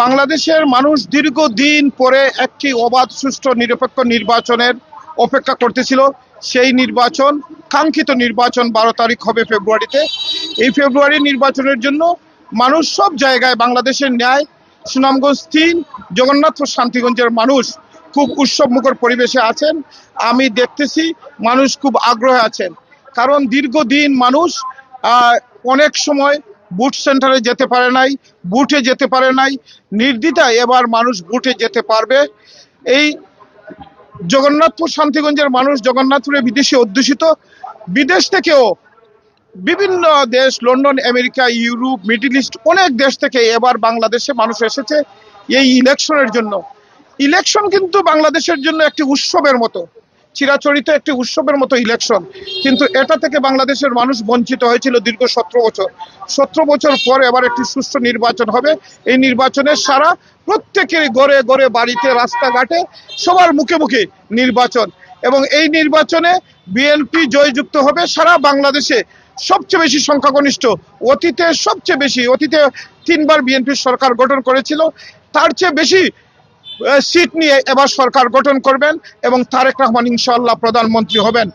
বাংলাদেশের মানুষ দীর্ঘদিন পরে একটি অবাধ সুষ্ঠু নিরপেক্ষ নির্বাচনের অপেক্ষা করতেছিল। সেই নির্বাচন, কাঙ্ক্ষিত নির্বাচন 12 তারিখ হবে ফেব্রুয়ারিতে। এই ফেব্রুয়ারি নির্বাচনের জন্য মানুষ সব জায়গায় বাংলাদেশের ন্যায় সুনামগঞ্জ 3 জগন্নাথপুর শান্তিগঞ্জের মানুষ খুব উৎসবমুখর পরিবেশে আছেন। আমি দেখতেছি মানুষ খুব আগ্রহে আছেন, কারণ দীর্ঘদিন মানুষ অনেক সময় বুথ সেন্টারে যেতে পারে নাই, বুথে যেতে পারে নাই। নির্দ্বিধায় এবার মানুষ বুথে যেতে পারবে। এই জগন্নাথপুর শান্তিগঞ্জের মানুষ জগন্নাথপুরে বিদেশি অধ্যুষিত, বিদেশ থেকেও বিভিন্ন দেশ, London, America, Europe, middle east, অনেক দেশ থেকে এবার বাংলাদেশে মানুষ এসেছে এই ইলেকশনের জন্য। ইলেকশন কিন্তু বাংলাদেশের জন্য একটি উৎসবের মতো, চিরাচরিত একটি উৎসবের মতো ইলেকশন, কিন্তু এটা থেকে বাংলাদেশের মানুষ বঞ্চিত হয়েছিল দীর্ঘ 17 বছর পর এবার একটি সুষ্ঠু নির্বাচন হবে। এই নির্বাচনে সারা প্রত্যেকের ঘরে ঘরে, বাড়িতে, রাস্তাঘাটে, সবার মুখে মুখে নির্বাচন, এবং এই নির্বাচনে বিএনপি জয়যুক্ত হবে। সারা বাংলাদেশে সবচেয়ে বেশি সংখ্যাগরিষ্ঠ, অতীতে 3 বার বিএনপি সরকার গঠন করেছিল, তার চেয়ে বেশি সিট নিয়ে এবার সরকার গঠন করবেন এবং তারেক রহমান ইনশাআল্লাহ প্রধানমন্ত্রী হবেন।